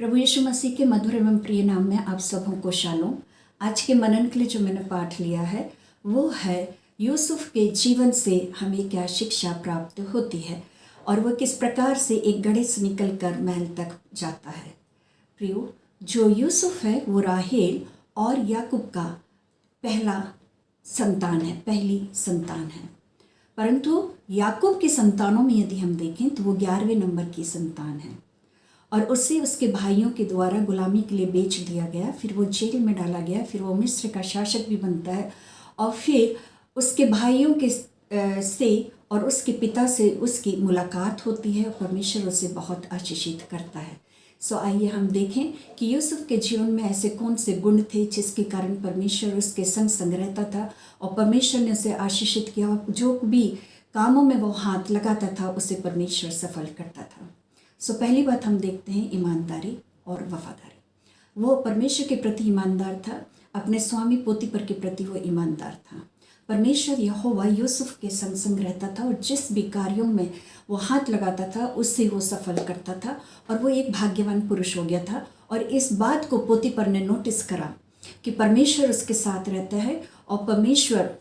प्रभु यीशु मसीह के मधुर एवं प्रिय नाम में आप सबों को शालोम। आज के मनन के लिए जो मैंने पाठ लिया है वो है यूसुफ के जीवन से हमें क्या शिक्षा प्राप्त होती है और वह किस प्रकार से एक गड्ढे से निकलकर महल तक जाता है। प्रियो, जो यूसुफ है वो राहेल और याकूब का पहला संतान है, पहली संतान है। परंतु याकूब की संतानों में यदि हम देखें तो वो 11वें नंबर की संतान है और उसे उसके भाइयों के द्वारा गुलामी के लिए बेच दिया गया। फिर वो जेल में डाला गया, फिर वो मिस्र का शासक भी बनता है और फिर उसके भाइयों के से और उसके पिता से उसकी मुलाकात होती है और परमेश्वर उसे बहुत आशीषित करता है। सो आइए हम देखें कि यूसुफ के जीवन में ऐसे कौन से गुण थे जिसके कारण परमेश्वर उसके संग संग रहता था और परमेश्वर ने उसे आशीषित किया। जो भी कामों में वो हाथ लगाता था उसे परमेश्वर सफल करता था। सो पहली बात हम देखते हैं ईमानदारी और वफादारी। वो परमेश्वर के प्रति ईमानदार था, अपने स्वामी पोतीपर के प्रति वो ईमानदार था। परमेश्वर यहोवा यूसुफ के संग संग रहता था और जिस भी कार्यों में वो हाथ लगाता था उससे वो सफल करता था और वो एक भाग्यवान पुरुष हो गया था। और इस बात को पोतीपर ने नोटिस करा कि परमेश्वर उसके साथ रहता है और परमेश्वर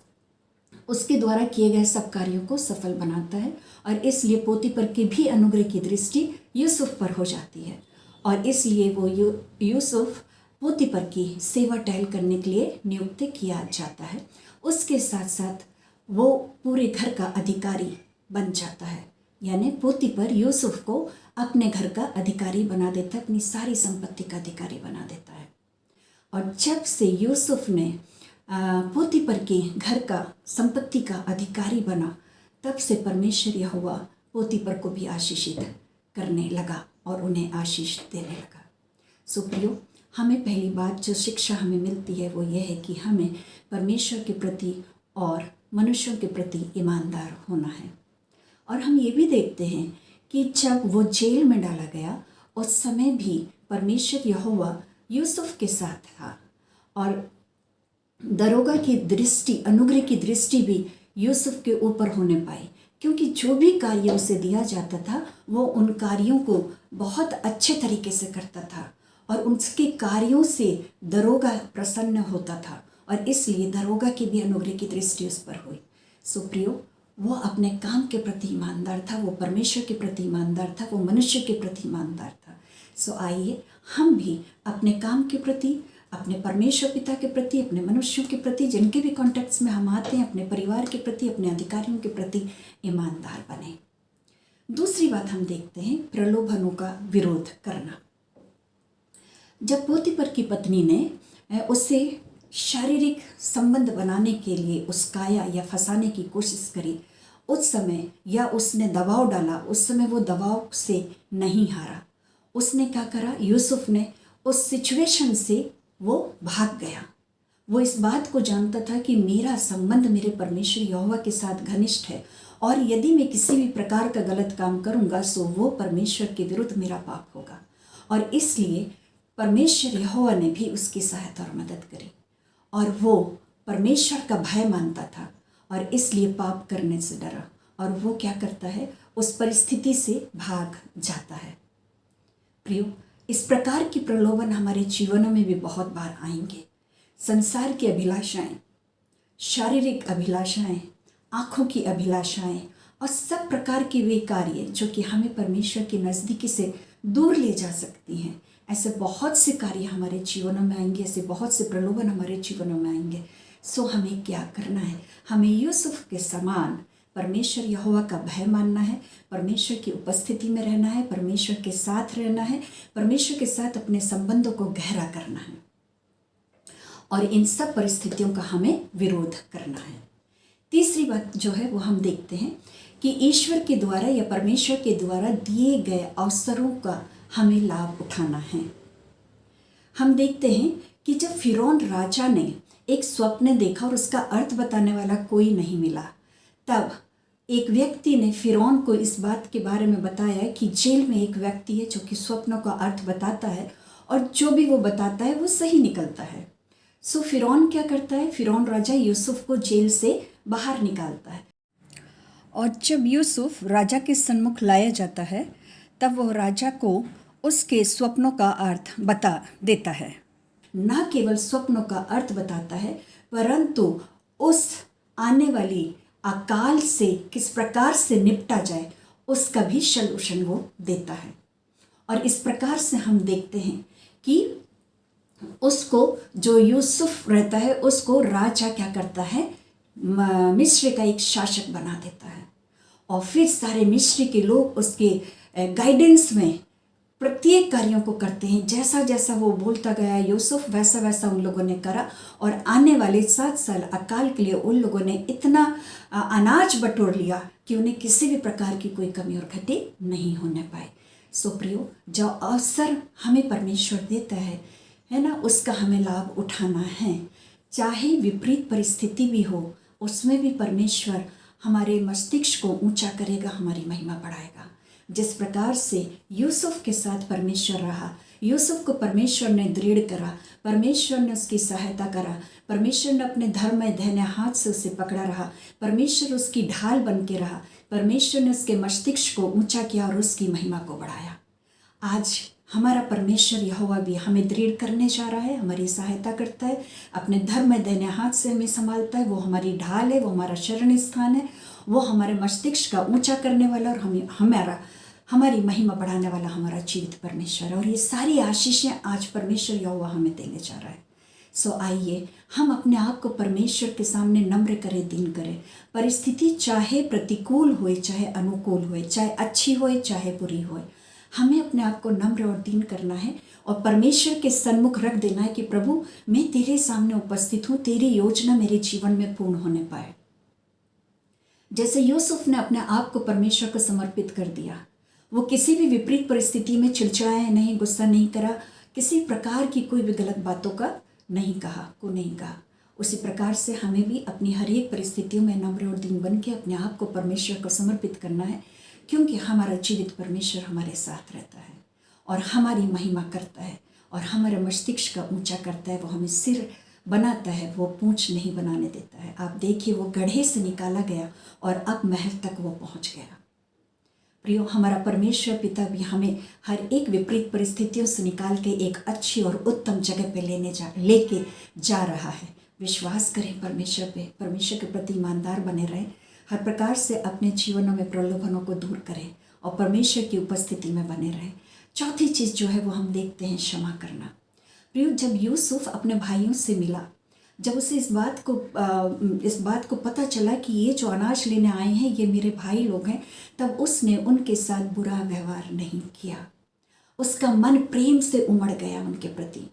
उसके द्वारा किए गए सब कार्यों को सफल बनाता है और इसलिए पोतीपर की भी अनुग्रह की दृष्टि यूसुफ पर हो जाती है और इसलिए वो यूसुफ पोतीपर की सेवा टहल करने के लिए नियुक्त किया जाता है। उसके साथ साथ वो पूरे घर का अधिकारी बन जाता है, यानी पोतीपर यूसुफ को अपने घर का अधिकारी बना देता है, अपनी सारी संपत्ति का अधिकारी बना देता है। और जब से यूसुफ ने पोतीपर के घर का संपत्ति का अधिकारी बना तब से परमेश्वर यहोवा पोतीपर को भी आशीषित करने लगा और उन्हें आशीष देने लगा। सो प्रियो, हमें पहली बात जो शिक्षा हमें मिलती है वो ये है कि हमें परमेश्वर के प्रति और मनुष्यों के प्रति ईमानदार होना है। और हम ये भी देखते हैं कि जब वो जेल में डाला गया उस समय भी परमेश्वर यहोवा यूसुफ के साथ था और दरोगा की दृष्टि, अनुग्रह की दृष्टि भी यूसुफ के ऊपर होने पाई, क्योंकि जो भी कार्य उसे दिया जाता था वो उन कार्यों को बहुत अच्छे तरीके से करता था और उसके कार्यों से दरोगा प्रसन्न होता था और इसलिए दरोगा की भी अनुग्रह की दृष्टि उस पर हुई। सो प्रियो, वो अपने काम के प्रति ईमानदार था, वो परमेश्वर के प्रति ईमानदार था, वो मनुष्य के प्रति ईमानदार था। सो आइए हम भी अपने काम के प्रति, अपने परमेश्वर पिता के प्रति, अपने मनुष्यों के प्रति, जिनके भी कॉन्टेक्ट्स में हम आते हैं, अपने परिवार के प्रति, अपने अधिकारियों के प्रति ईमानदार बने। दूसरी बात हम देखते हैं प्रलोभनों का विरोध करना। जब पोतीपर की पत्नी ने उससे शारीरिक संबंध बनाने के लिए उस्काया या फंसाने की कोशिश करी उस समय, या उसने दबाव डाला, उस समय वो दबाव से नहीं हारा। उसने क्या करा, यूसुफ ने उस सिचुएशन से वो भाग गया। वो इस बात को जानता था कि मेरा संबंध मेरे परमेश्वर यहोवा के साथ घनिष्ठ है और यदि मैं किसी भी प्रकार का गलत काम करूंगा सो वो परमेश्वर के विरुद्ध मेरा पाप होगा। और इसलिए परमेश्वर यहोवा ने भी उसकी सहायता और मदद करी और वो परमेश्वर का भय मानता था और इसलिए पाप करने से डरा और वो क्या करता है, उस परिस्थिति से भाग जाता है। प्रियो, इस प्रकार की प्रलोभन हमारे जीवनों में भी बहुत बार आएंगे। संसार की अभिलाषाएं, शारीरिक अभिलाषाएं, आँखों की अभिलाषाएं और सब प्रकार के वे कार्य जो कि हमें परमेश्वर की नज़दीकी से दूर ले जा सकती हैं, ऐसे बहुत से कार्य हमारे जीवनों में आएंगे, ऐसे बहुत से प्रलोभन हमारे जीवनों में आएंगे। सो हमें क्या करना है, हमें यूसुफ के समान परमेश्वर यहोवा का भय मानना है, परमेश्वर की उपस्थिति में रहना है, परमेश्वर के साथ रहना है, परमेश्वर के साथ अपने संबंधों को गहरा करना है और इन सब परिस्थितियों का हमें विरोध करना है। तीसरी बात जो है वो हम देखते हैं कि ईश्वर के द्वारा या परमेश्वर के द्वारा दिए गए अवसरों का हमें लाभ उठाना है। हम देखते हैं कि जब फिरौन राजा ने एक स्वप्न देखा और उसका अर्थ बताने वाला कोई नहीं मिला, तब एक व्यक्ति ने फिरौन को इस बात के बारे में बताया कि जेल में एक व्यक्ति है जो कि स्वप्नों का अर्थ बताता है और जो भी वो बताता है वो सही निकलता है। सो फिरौन क्या करता है, फिरौन राजा यूसुफ को जेल से बाहर निकालता है और जब यूसुफ राजा के सन्मुख लाया जाता है तब वो राजा को उसके स्वप्नों का अर्थ बता देता है। न केवल स्वप्नों का अर्थ बताता है, परंतु उस आने वाली अकाल से किस प्रकार से निपटा जाए उसका भी सलूशन वो देता है। और इस प्रकार से हम देखते हैं कि उसको जो यूसुफ रहता है उसको राजा क्या करता है, मिस्र का एक शासक बना देता है। और फिर सारे मिस्र के लोग उसके गाइडेंस में प्रत्येक कार्यों को करते हैं। जैसा जैसा वो बोलता गया यूसुफ, वैसा वैसा उन लोगों ने करा। और आने वाले 7 साल अकाल के लिए उन लोगों ने इतना अनाज बटोर लिया कि उन्हें किसी भी प्रकार की कोई कमी और घटी नहीं होने पाए। सो प्रियो, जो अवसर हमें परमेश्वर देता है ना, उसका हमें लाभ उठाना है। चाहे विपरीत परिस्थिति भी हो, उसमें भी परमेश्वर हमारे मस्तिष्क को ऊंचा करेगा, हमारी महिमा बढ़ाएगा। जिस प्रकार से यूसुफ के साथ परमेश्वर रहा, यूसुफ को परमेश्वर ने दृढ़ करा, परमेश्वर ने उसकी सहायता करा, परमेश्वर ने अपने धर्म में दाहिने हाथ से उसे पकड़ा रहा, परमेश्वर उसकी ढाल बन के रहा, परमेश्वर ने उसके मस्तिष्क को ऊंचा किया और उसकी महिमा को बढ़ाया। आज हमारा परमेश्वर यहोवा भी हमें दृढ़ करने जा रहा है, हमारी सहायता करता है, अपने धर्म में दाहिने हाथ से हमें संभालता है। वो हमारी ढाल है, वो हमारा शरण स्थान है, वो हमारे मस्तिष्क का ऊंचा करने वाला और हमारी महिमा बढ़ाने वाला हमारा जीवित परमेश्वर। और ये सारी आशीषें आज परमेश्वर यहोवा हमें देने जा रहा है। सो आइए हम अपने आप को परमेश्वर के सामने नम्र करें, दीन करें। परिस्थिति चाहे प्रतिकूल होए, चाहे अनुकूल होए, चाहे अच्छी होए, चाहे बुरी होए, हमें अपने आप को नम्र और दीन करना है और परमेश्वर के सन्मुख रख देना है कि प्रभु, मैं तेरे सामने उपस्थित हूँ, तेरी योजना मेरे जीवन में पूर्ण होने पाए। जैसे यूसुफ ने अपने आप को परमेश्वर को समर्पित कर दिया, वो किसी भी विपरीत परिस्थिति में चिड़चिड़ाया नहीं, गुस्सा नहीं करा, किसी प्रकार की कोई भी गलत बातों का नहीं कहा। उसी प्रकार से हमें भी अपनी हर एक परिस्थितियों में नम्र और दीन बन के अपने आप को परमेश्वर को समर्पित करना है, क्योंकि हमारा जीवित परमेश्वर हमारे साथ रहता है और हमारी महिमा करता है और हमारे मस्तिष्क का ऊंचा करता है। वो हमें सिर बनाता है, वो पूंछ नहीं बनाने देता है। आप देखिए, वो गड्ढे से निकाला गया और अब महल तक वो पहुंच गया। प्रियो, हमारा परमेश्वर पिता भी हमें हर एक विपरीत परिस्थितियों से निकाल के एक अच्छी और उत्तम जगह पे लेके जा रहा है। विश्वास करें परमेश्वर पे, परमेश्वर के प्रति ईमानदार बने रहें, हर प्रकार से अपने जीवनों में प्रलोभनों को दूर करें और परमेश्वर की उपस्थिति में बने रहें। चौथी चीज़ जो है वो हम देखते हैं क्षमा करना। प्रियो, जब यूसुफ अपने भाइयों से मिला, जब उसे इस बात को पता चला कि ये जो अनाज लेने आए हैं ये मेरे भाई लोग हैं, तब उसने उनके साथ बुरा व्यवहार नहीं किया। उसका मन प्रेम से उमड़ गया उनके प्रति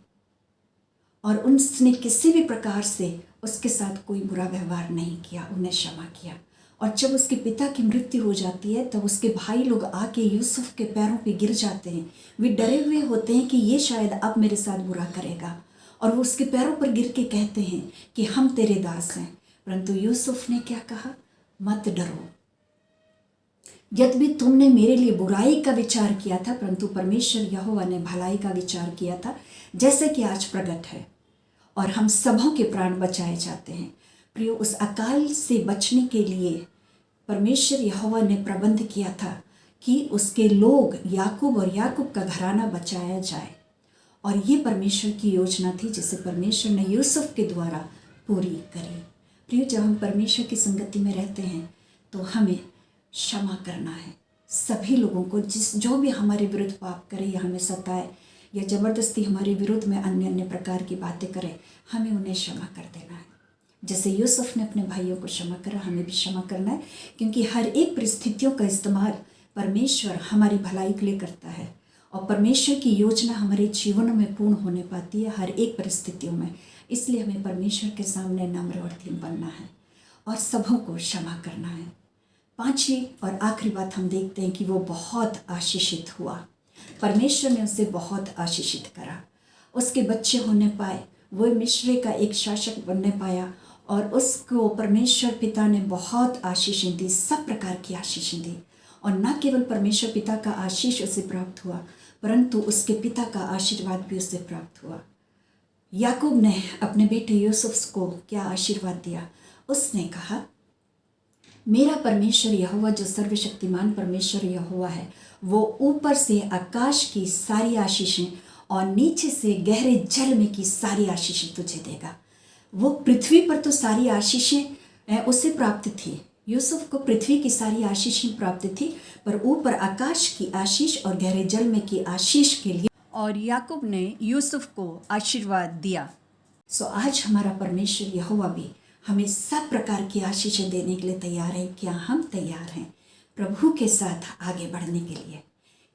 और उसने किसी भी प्रकार से उसके साथ कोई बुरा व्यवहार नहीं किया, उन्हें क्षमा किया। और जब उसके पिता की मृत्यु हो जाती है तब उसके भाई लोग आके यूसुफ के पैरों पे गिर जाते हैं। वे डरे हुए होते हैं कि ये शायद अब मेरे साथ बुरा करेगा, और वो उसके पैरों पर गिर के कहते हैं कि हम तेरे दास हैं। परंतु यूसुफ ने क्या कहा? मत डरो, यद्यपि तुमने मेरे लिए बुराई का विचार किया था, परंतु परमेश्वर यहोवा ने भलाई का विचार किया था, जैसे कि आज प्रकट है, और हम सबों के प्राण बचाए जाते हैं। प्रियो, उस अकाल से बचने के लिए परमेश्वर यहोवा ने प्रबंध किया था कि उसके लोग याकूब और याकूब का घराना बचाया जाए, और ये परमेश्वर की योजना थी जिसे परमेश्वर ने यूसुफ के द्वारा पूरी करी। प्रियो, जब हम परमेश्वर की संगति में रहते हैं तो हमें क्षमा करना है सभी लोगों को, जो भी हमारे विरुद्ध पाप करे या हमें सताए या ज़बरदस्ती हमारे विरुद्ध में अन्य प्रकार की बातें करे, हमें उन्हें क्षमा कर देना है। जैसे यूसुफ ने अपने भाइयों को क्षमा करा, हमें भी क्षमा करना है, क्योंकि हर एक परिस्थितियों का इस्तेमाल परमेश्वर हमारी भलाई के लिए करता है और परमेश्वर की योजना हमारे जीवनों में पूर्ण होने पाती है हर एक परिस्थितियों में। इसलिए हमें परमेश्वर के सामने नम्र और दीन बनना है और सबों को क्षमा करना है। पांचवी और आखिरी बात हम देखते हैं कि वो बहुत आशीषित हुआ। परमेश्वर ने उसे बहुत आशीषित करा, उसके बच्चे होने पाए, वो मिस्र का एक शासक बनने पाया और उसको परमेश्वर पिता ने बहुत आशीषें दी, सब प्रकार की आशीषें दी। और न केवल परमेश्वर पिता का आशीष उसे प्राप्त हुआ, परंतु उसके पिता का आशीर्वाद भी उसे प्राप्त हुआ। याकूब ने अपने बेटे यूसुफ को क्या आशीर्वाद दिया? उसने कहा, मेरा परमेश्वर यहोवा जो सर्वशक्तिमान परमेश्वर यहोवा है, वो ऊपर से आकाश की सारी आशीषें और नीचे से गहरे जल में की सारी आशीषें तुझे देगा। वो पृथ्वी पर तो सारी आशीषें उसे प्राप्त थी, यूसुफ को पृथ्वी की सारी आशीषें प्राप्त थी, पर ऊपर आकाश की आशीष और गहरे जल में की आशीष के लिए और याकूब ने यूसुफ को आशीर्वाद दिया। सो आज हमारा परमेश्वर यहोवा भी हमें सब प्रकार की आशीषें देने के लिए तैयार है। क्या हम तैयार हैं प्रभु के साथ आगे बढ़ने के लिए?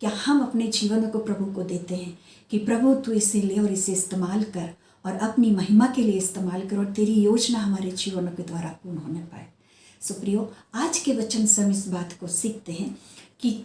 क्या हम अपने जीवन को प्रभु को देते हैं कि प्रभु तू इसे ले और इसे इस्तेमाल कर और अपनी महिमा के लिए इस्तेमाल कर और तेरी योजना हमारे जीवन के द्वारा पूर्ण होने पाए। सो प्रियो, आज के वचन से हम इस बात को सीखते हैं कि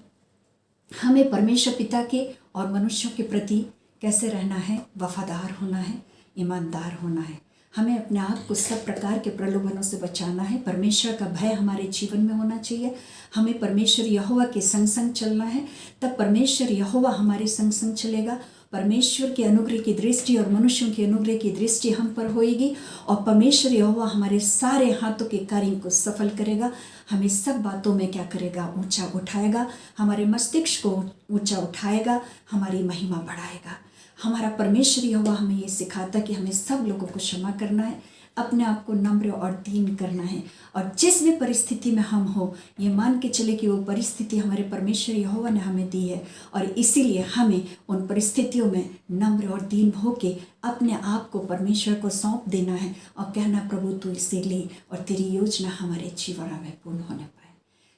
हमें परमेश्वर पिता के और मनुष्यों के प्रति कैसे रहना है, वफादार होना है, ईमानदार होना है। हमें अपने आप को सब प्रकार के प्रलोभनों से बचाना है। परमेश्वर का भय हमारे जीवन में होना चाहिए। हमें परमेश्वर यहोवा के संग संग चलना है, तब परमेश्वर यहोवा हमारे संग संग चलेगा। परमेश्वर के अनुग्रह की दृष्टि और मनुष्यों के अनुग्रह की दृष्टि हम पर होएगी और परमेश्वर यहोवा हमारे सारे हाथों के कार्यों को सफल करेगा। हमें सब बातों में क्या करेगा? ऊंचा उठाएगा, हमारे मस्तिष्क को ऊंचा उठाएगा, हमारी महिमा बढ़ाएगा। हमारा परमेश्वर यहोवा हमें ये सिखाता कि हमें सब लोगों को क्षमा करना है, अपने आप को नम्र और दीन करना है, और जिस भी परिस्थिति में हम हो ये मान के चले कि वो परिस्थिति हमारे परमेश्वर यहोवा ने हमें दी है, और इसीलिए हमें उन परिस्थितियों में नम्र और दीन होके अपने आप को परमेश्वर को सौंप देना है और कहना प्रभु तू इसे ले और तेरी योजना हमारे जीवन में पूर्ण होने पाए।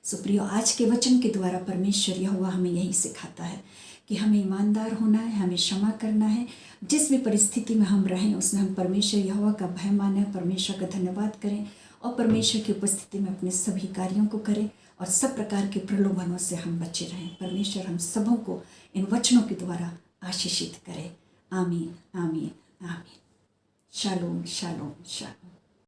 सो प्रियो, आज के वचन के द्वारा परमेश्वर यहोवा हमें यही सिखाता है कि हमें ईमानदार होना है, हमें क्षमा करना है। जिस भी परिस्थिति में हम रहें उसमें हम परमेश्वर यहोवा का भय माने, परमेश्वर का धन्यवाद करें और परमेश्वर की उपस्थिति में अपने सभी कार्यों को करें और सब प्रकार के प्रलोभनों से हम बचे रहें। परमेश्वर हम सबों को इन वचनों के द्वारा आशीषित करे। आमीन, आमीन, आमीन। Shalom, shalom, shalom.